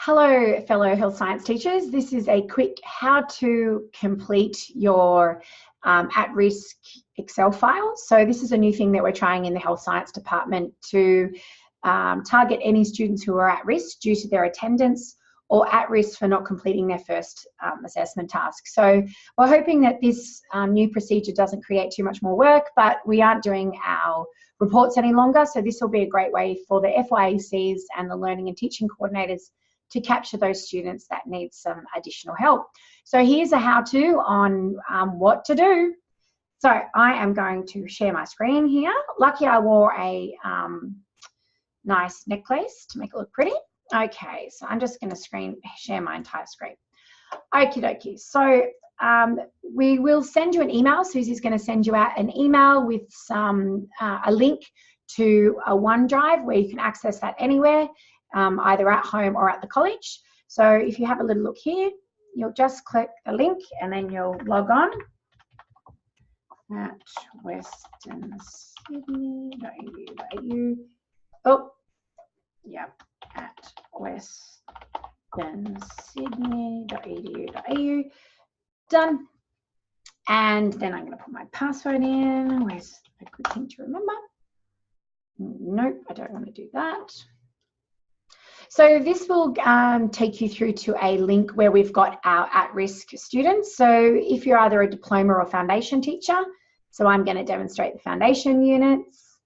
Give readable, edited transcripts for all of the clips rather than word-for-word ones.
Hello, fellow health science teachers. This is a quick how to complete your at-risk Excel file. So this is a new thing that we're trying in the health science department to target any students who are at risk due to their attendance or at risk for not completing their first assessment task. So we're hoping that this new procedure doesn't create too much more work, but we aren't doing our reports any longer. So this will be a great way for the FYECs and the learning and teaching coordinators to capture those students that need some additional help. So here's a how-to on what to do. So I am going to share my screen here. Lucky I wore a nice necklace to make it look pretty. Okay, so I'm just going to share my entire screen. Okie dokie. So we will send you an email. Susie's going to send you out an email with a link to a OneDrive where you can access that anywhere. Either at home or at the college. So if you have a little look here, you'll just click the link and then you'll log on at westernsydney.edu.au. Oh, yeah, at westernsydney.edu.au. Done. And then I'm going to put my password in. Where's a good thing to remember? Nope, I don't want to do that. So this will take you through to a link where we've got our at-risk students. So if you're either a diploma or foundation teacher, so I'm going to demonstrate the foundation units.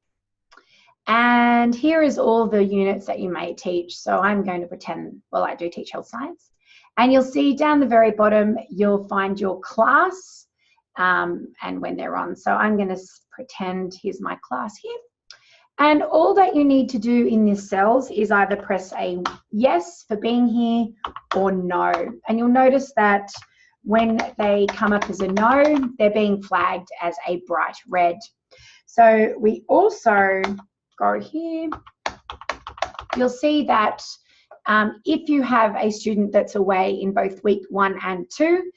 And here is all the units that you may teach. So I'm going to pretend, well, I do teach health science. And you'll see down the very bottom, you'll find your class and when they're on. So I'm going to pretend, here's my class here. And all that you need to do in this cells is either press a yes for being here or no. And you'll notice that when they come up as a no, they're being flagged as a bright red. So we also go here. You'll see that if you have a student that's away in both week 1 and 2,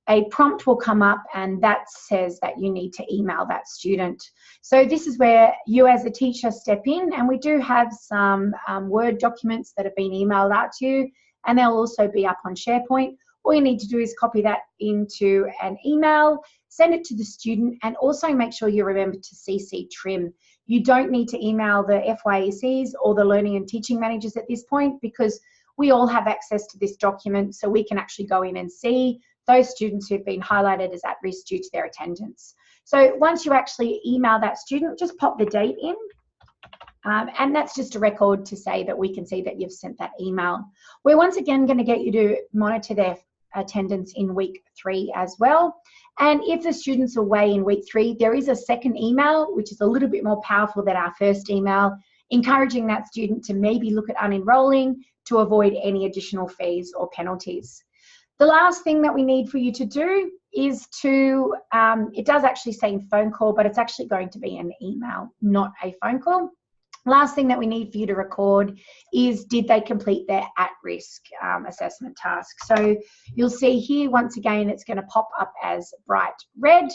a prompt will come up and that says that you need to email that student. So this is where you as a teacher step in, and we do have some Word documents that have been emailed out to you, and they'll also be up on SharePoint. All you need to do is copy that into an email, send it to the student, and also make sure you remember to CC Trim. You don't need to email the FYECs or the learning and teaching managers at this point because we all have access to this document, so we can actually go in and see those students who've been highlighted as at risk due to their attendance. So once you actually email that student, just pop the date in. And that's just a record to say that we can see that you've sent that email. We're once again going to get you to monitor their attendance in week 3 as well. And if the student's away in week 3, there is a second email, which is a little bit more powerful than our first email, encouraging that student to maybe look at unenrolling to avoid any additional fees or penalties. The last thing that we need for you to do is to, it does actually say phone call, but it's actually going to be an email, not a phone call. Last thing that we need for you to record is, did they complete their at-risk assessment task? So you'll see here, once again, it's going to pop up as bright red.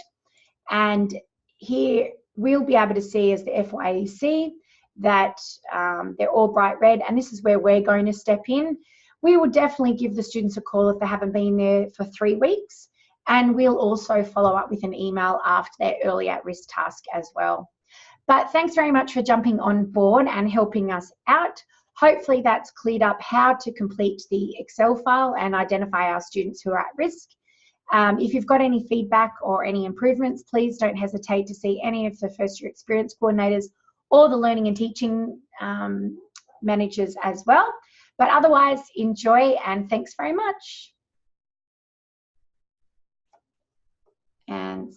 And here we'll be able to see as the FYEC that they're all bright red. And this is where we're going to step in. We will definitely give the students a call if they haven't been there for 3 weeks, and we'll also follow up with an email after their early at-risk task as well. But thanks very much for jumping on board and helping us out. Hopefully that's cleared up how to complete the Excel file and identify our students who are at risk. If you've got any feedback or any improvements, please don't hesitate to see any of the first year experience coordinators or the learning and teaching managers as well. But otherwise, enjoy and thanks very much. And